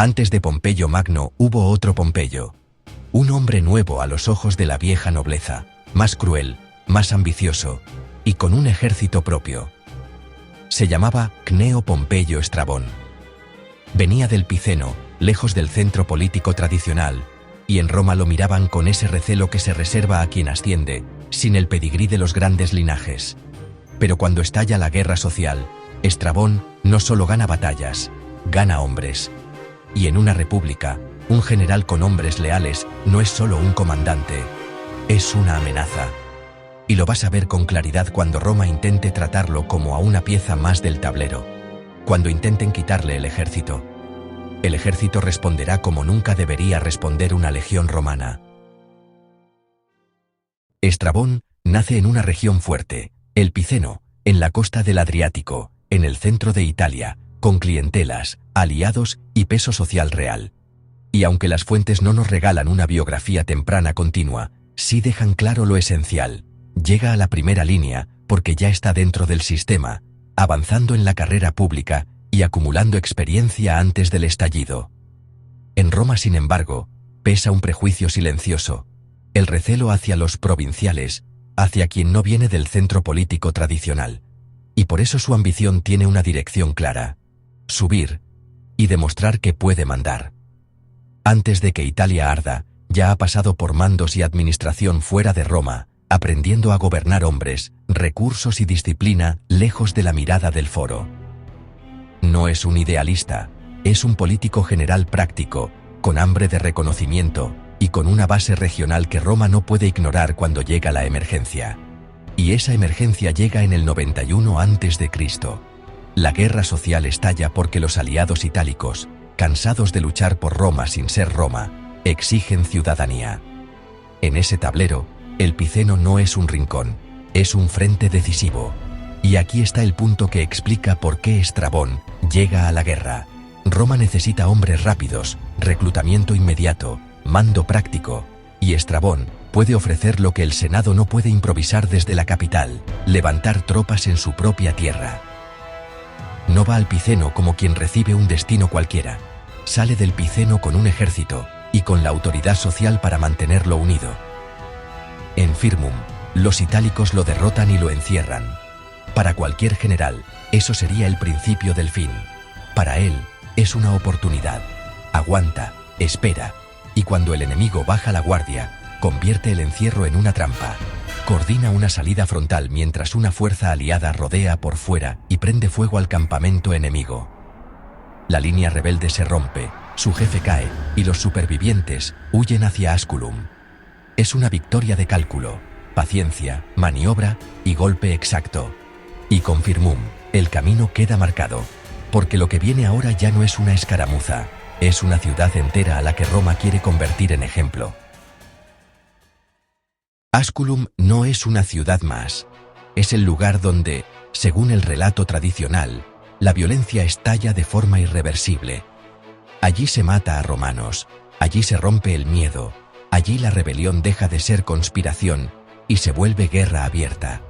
Antes de Pompeyo Magno hubo otro Pompeyo. Un hombre nuevo a los ojos de la vieja nobleza, más cruel, más ambicioso, y con un ejército propio. Se llamaba Cneo Pompeyo Estrabón. Venía del Piceno, lejos del centro político tradicional, y en Roma lo miraban con ese recelo que se reserva a quien asciende, sin el pedigrí de los grandes linajes. Pero cuando estalla la guerra social, Estrabón no solo gana batallas, gana hombres. Y en una república, un general con hombres leales no es solo un comandante, es una amenaza. Y lo vas a ver con claridad cuando Roma intente tratarlo como a una pieza más del tablero. Cuando intenten quitarle el ejército. El ejército responderá como nunca debería responder una legión romana. Estrabón nace en una región fuerte, el Piceno, en la costa del Adriático, en el centro de Italia, con clientelas, aliados y peso social real. Y aunque las fuentes no nos regalan una biografía temprana continua, sí dejan claro lo esencial. Llega a la primera línea porque ya está dentro del sistema, avanzando en la carrera pública y acumulando experiencia antes del estallido. En Roma, sin embargo, pesa un prejuicio silencioso, el recelo hacia los provinciales, hacia quien no viene del centro político tradicional. Y por eso su ambición tiene una dirección clara: subir y demostrar que puede mandar. Antes de que Italia arda, ya ha pasado por mandos y administración fuera de Roma, aprendiendo a gobernar hombres, recursos y disciplina lejos de la mirada del foro. No es un idealista, es un político general práctico, con hambre de reconocimiento y con una base regional que Roma no puede ignorar cuando llega la emergencia. Y esa emergencia llega en el 91 a.C. La guerra social estalla porque los aliados itálicos, cansados de luchar por Roma sin ser Roma, exigen ciudadanía. En ese tablero, el Piceno no es un rincón, es un frente decisivo. Y aquí está el punto que explica por qué Estrabón llega a la guerra. Roma necesita hombres rápidos, reclutamiento inmediato, mando práctico, y Estrabón puede ofrecer lo que el Senado no puede improvisar desde la capital: levantar tropas en su propia tierra. No va al Piceno como quien recibe un destino cualquiera. Sale del Piceno con un ejército y con la autoridad social para mantenerlo unido. En Firmum, los itálicos lo derrotan y lo encierran. Para cualquier general, eso sería el principio del fin. Para él, es una oportunidad. Aguanta, espera, y cuando el enemigo baja la guardia, convierte el encierro en una trampa. Coordina una salida frontal mientras una fuerza aliada rodea por fuera y prende fuego al campamento enemigo. La línea rebelde se rompe, su jefe cae, y los supervivientes huyen hacia Asculum. Es una victoria de cálculo, paciencia, maniobra y golpe exacto. Y con Firmum, el camino queda marcado, porque lo que viene ahora ya no es una escaramuza, es una ciudad entera a la que Roma quiere convertir en ejemplo. Asculum no es una ciudad más, es el lugar donde, según el relato tradicional, la violencia estalla de forma irreversible. Allí se mata a romanos, allí se rompe el miedo, allí la rebelión deja de ser conspiración y se vuelve guerra abierta.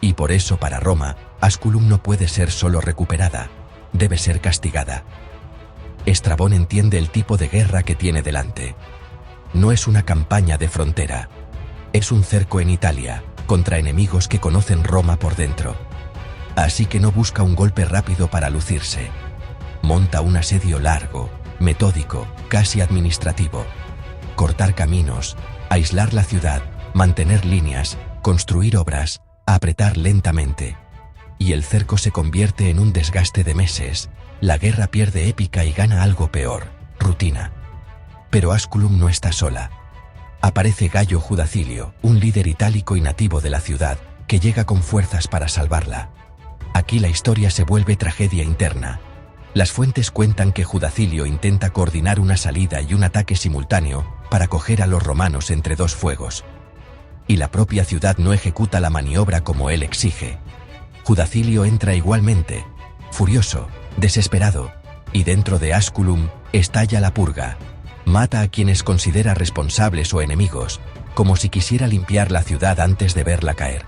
Y por eso para Roma, Asculum no puede ser solo recuperada, debe ser castigada. Estrabón entiende el tipo de guerra que tiene delante. No es una campaña de frontera, es un cerco en Italia, contra enemigos que conocen Roma por dentro. Así que no busca un golpe rápido para lucirse. Monta un asedio largo, metódico, casi administrativo. Cortar caminos, aislar la ciudad, mantener líneas, construir obras, apretar lentamente. Y el cerco se convierte en un desgaste de meses. La guerra pierde épica y gana algo peor: rutina. Pero Asculum no está sola. Aparece Gayo Judacilio, un líder itálico y nativo de la ciudad, que llega con fuerzas para salvarla. Aquí la historia se vuelve tragedia interna. Las fuentes cuentan que Judacilio intenta coordinar una salida y un ataque simultáneo para coger a los romanos entre dos fuegos. Y la propia ciudad no ejecuta la maniobra como él exige. Judacilio entra igualmente, furioso, desesperado, y dentro de Asculum estalla la purga. Mata a quienes considera responsables o enemigos, como si quisiera limpiar la ciudad antes de verla caer.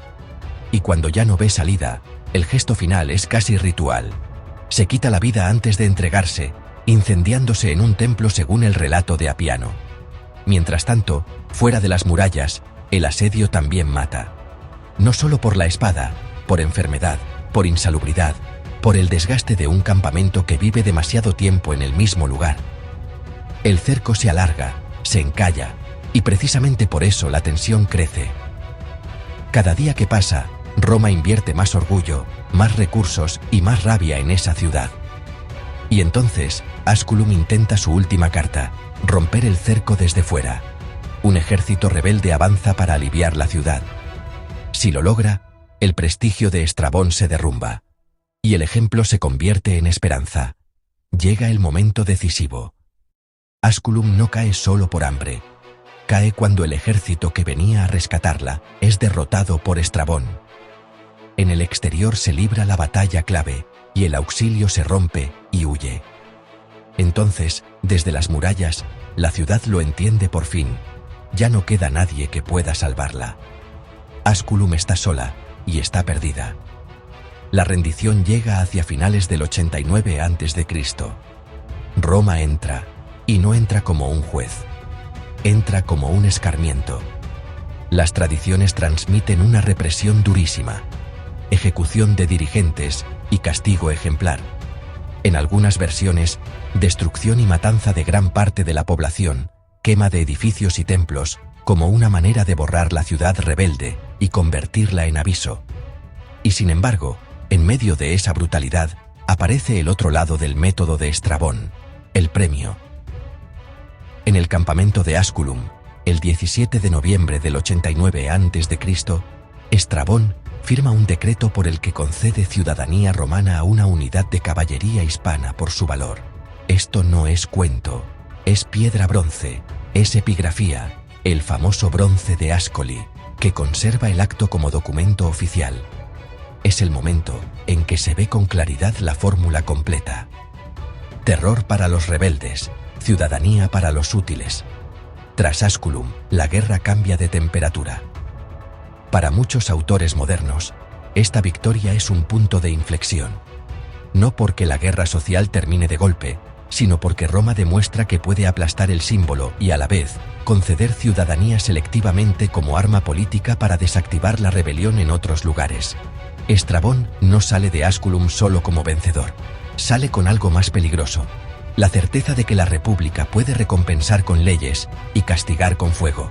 Y cuando ya no ve salida, el gesto final es casi ritual. Se quita la vida antes de entregarse, incendiándose en un templo según el relato de Apiano. Mientras tanto, fuera de las murallas, el asedio también mata. No solo por la espada, por enfermedad, por insalubridad, por el desgaste de un campamento que vive demasiado tiempo en el mismo lugar. El cerco se alarga, se encalla, y precisamente por eso la tensión crece. Cada día que pasa, Roma invierte más orgullo, más recursos y más rabia en esa ciudad. Y entonces, Asculum intenta su última carta, romper el cerco desde fuera. Un ejército rebelde avanza para aliviar la ciudad. Si lo logra, el prestigio de Estrabón se derrumba. Y el ejemplo se convierte en esperanza. Llega el momento decisivo. Asculum no cae solo por hambre. Cae cuando el ejército que venía a rescatarla es derrotado por Estrabón. En el exterior se libra la batalla clave, y el auxilio se rompe y huye. Entonces, desde las murallas, la ciudad lo entiende por fin. Ya no queda nadie que pueda salvarla. Asculum está sola y está perdida. La rendición llega hacia finales del 89 a.C. Roma entra, y no entra como un juez. Entra como un escarmiento. Las tradiciones transmiten una represión durísima, ejecución de dirigentes y castigo ejemplar. En algunas versiones, destrucción y matanza de gran parte de la población, quema de edificios y templos, como una manera de borrar la ciudad rebelde y convertirla en aviso. Y sin embargo, en medio de esa brutalidad, aparece el otro lado del método de Estrabón, el premio. En el campamento de Asculum, el 17 de noviembre del 89 a.C., Estrabón firma un decreto por el que concede ciudadanía romana a una unidad de caballería hispana por su valor. Esto no es cuento, es piedra bronce, es epigrafía, el famoso bronce de Ascoli, que conserva el acto como documento oficial. Es el momento en que se ve con claridad la fórmula completa. Terror para los rebeldes, ciudadanía para los útiles. Tras Asculum, la guerra cambia de temperatura. Para muchos autores modernos, esta victoria es un punto de inflexión. No porque la guerra social termine de golpe, sino porque Roma demuestra que puede aplastar el símbolo y a la vez conceder ciudadanía selectivamente como arma política para desactivar la rebelión en otros lugares. Estrabón no sale de Asculum solo como vencedor, sale con algo más peligroso: la certeza de que la república puede recompensar con leyes y castigar con fuego.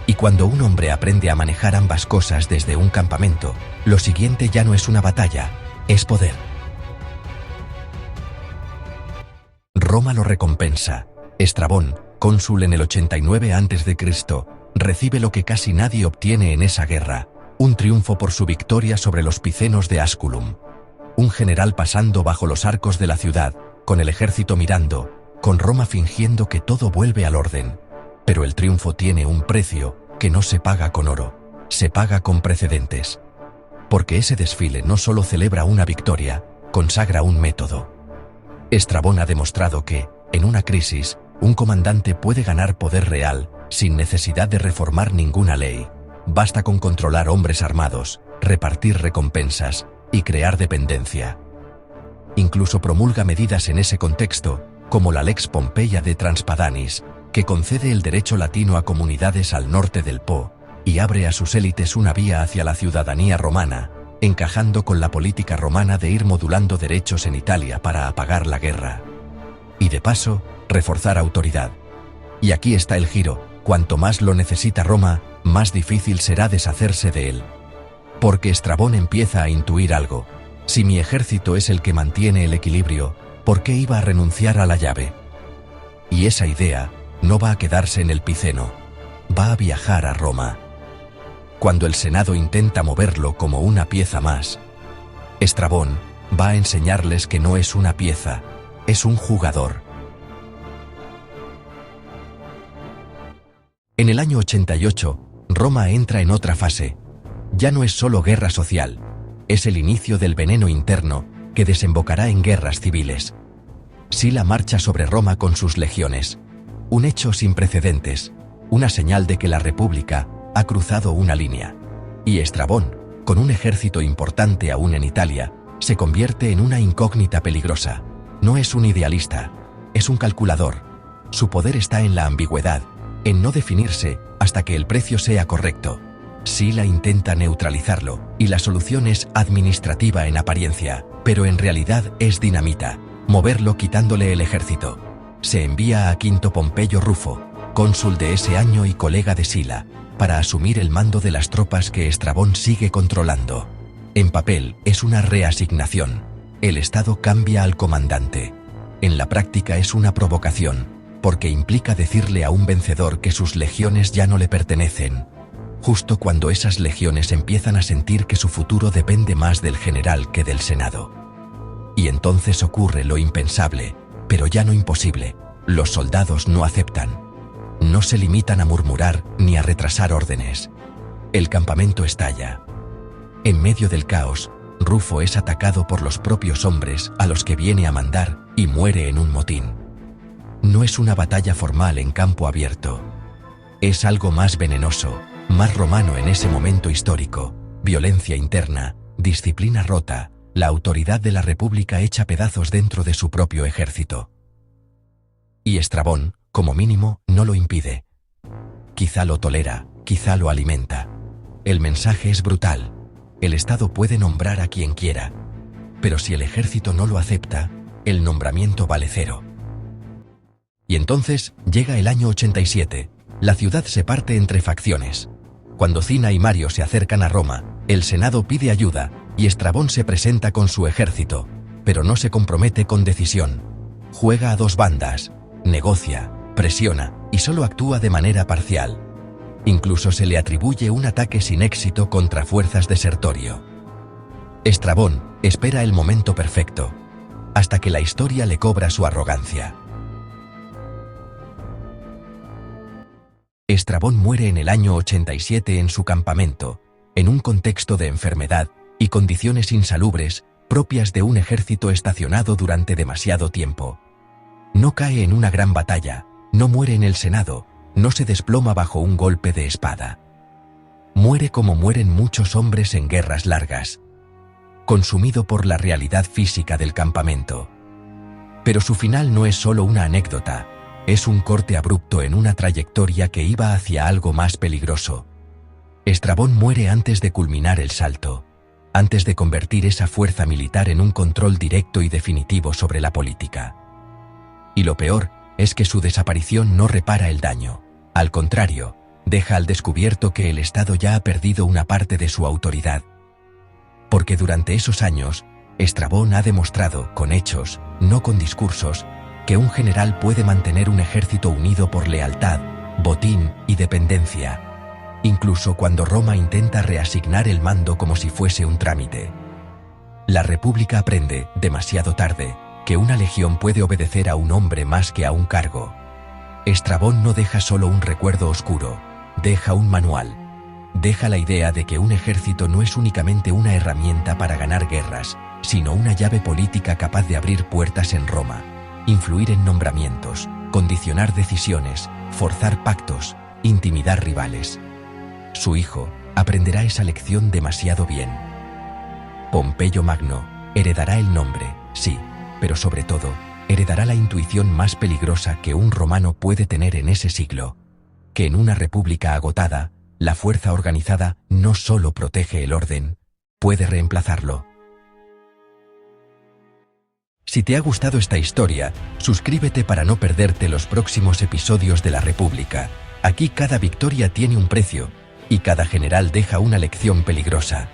Y cuando un hombre aprende a manejar ambas cosas desde un campamento, lo siguiente ya no es una batalla, es poder. Roma lo recompensa. Estrabón, cónsul en el 89 a.C., recibe lo que casi nadie obtiene en esa guerra: un triunfo por su victoria sobre los picenos de Asculum. Un general pasando bajo los arcos de la ciudad, con el ejército mirando, con Roma fingiendo que todo vuelve al orden. Pero el triunfo tiene un precio que no se paga con oro, se paga con precedentes. Porque ese desfile no solo celebra una victoria, consagra un método. Estrabón ha demostrado que, en una crisis, un comandante puede ganar poder real sin necesidad de reformar ninguna ley. Basta con controlar hombres armados, repartir recompensas y crear dependencia. Incluso promulga medidas en ese contexto, como la Lex Pompeia de Transpadanis, que concede el derecho latino a comunidades al norte del Po y abre a sus élites una vía hacia la ciudadanía romana, encajando con la política romana de ir modulando derechos en Italia para apagar la guerra. Y de paso, reforzar autoridad. Y aquí está el giro: cuanto más lo necesita Roma, más difícil será deshacerse de él. Porque Estrabón empieza a intuir algo: si mi ejército es el que mantiene el equilibrio, ¿por qué iba a renunciar a la llave? Y esa idea no va a quedarse en el Piceno, va a viajar a Roma. Cuando el Senado intenta moverlo como una pieza más, Estrabón va a enseñarles que no es una pieza, es un jugador. En el año 88, Roma entra en otra fase. Ya no es solo guerra social, es el inicio del veneno interno que desembocará en guerras civiles. Sila marcha sobre Roma con sus legiones. Un hecho sin precedentes, una señal de que la República ha cruzado una línea. Y Estrabón, con un ejército importante aún en Italia, se convierte en una incógnita peligrosa. No es un idealista, es un calculador. Su poder está en la ambigüedad, en no definirse hasta que el precio sea correcto. Sila intenta neutralizarlo, y la solución es administrativa en apariencia, pero en realidad es dinamita. Moverlo quitándole el ejército. Se envía a Quinto Pompeyo Rufo, cónsul de ese año y colega de Sila, para asumir el mando de las tropas que Estrabón sigue controlando. En papel es una reasignación. El Estado cambia al comandante. En la práctica es una provocación, porque implica decirle a un vencedor que sus legiones ya no le pertenecen. Justo cuando esas legiones empiezan a sentir que su futuro depende más del general que del Senado. Y entonces ocurre lo impensable, pero ya no imposible. Los soldados no aceptan. No se limitan a murmurar ni a retrasar órdenes. El campamento estalla. En medio del caos, Rufo es atacado por los propios hombres a los que viene a mandar y muere en un motín. No es una batalla formal en campo abierto. Es algo más venenoso, más romano en ese momento histórico. Violencia interna, disciplina rota, la autoridad de la República hecha pedazos dentro de su propio ejército. Y Estrabón, como mínimo, no lo impide. Quizá lo tolera, quizá lo alimenta. El mensaje es brutal. El Estado puede nombrar a quien quiera, pero si el ejército no lo acepta, el nombramiento vale cero. Y entonces llega el año 87. La ciudad se parte entre facciones. Cuando Cina y Mario se acercan a Roma, el Senado pide ayuda y Estrabón se presenta con su ejército, pero no se compromete con decisión. Juega a dos bandas, negocia, presiona y solo actúa de manera parcial. Incluso se le atribuye un ataque sin éxito contra fuerzas de Sertorio. Estrabón espera el momento perfecto, hasta que la historia le cobra su arrogancia. Estrabón muere en el año 87 en su campamento, en un contexto de enfermedad y condiciones insalubres propias de un ejército estacionado durante demasiado tiempo. No cae en una gran batalla, no muere en el Senado, no se desploma bajo un golpe de espada. Muere como mueren muchos hombres en guerras largas, consumido por la realidad física del campamento. Pero su final no es solo una anécdota, es un corte abrupto en una trayectoria que iba hacia algo más peligroso. Estrabón muere antes de culminar el salto, antes de convertir esa fuerza militar en un control directo y definitivo sobre la política. Y lo peor es que su desaparición no repara el daño. Al contrario, deja al descubierto que el Estado ya ha perdido una parte de su autoridad. Porque durante esos años, Estrabón ha demostrado, con hechos, no con discursos, que un general puede mantener un ejército unido por lealtad, botín y dependencia, incluso cuando Roma intenta reasignar el mando como si fuese un trámite. La República aprende, demasiado tarde, que una legión puede obedecer a un hombre más que a un cargo. Estrabón no deja solo un recuerdo oscuro, deja un manual. Deja la idea de que un ejército no es únicamente una herramienta para ganar guerras, sino una llave política capaz de abrir puertas en Roma, influir en nombramientos, condicionar decisiones, forzar pactos, intimidar rivales. Su hijo aprenderá esa lección demasiado bien. Pompeyo Magno heredará el nombre, sí, pero sobre todo, heredará la intuición más peligrosa que un romano puede tener en ese siglo, que en una república agotada, la fuerza organizada no solo protege el orden, puede reemplazarlo. Si te ha gustado esta historia, suscríbete para no perderte los próximos episodios de La República. Aquí cada victoria tiene un precio, y cada general deja una lección peligrosa.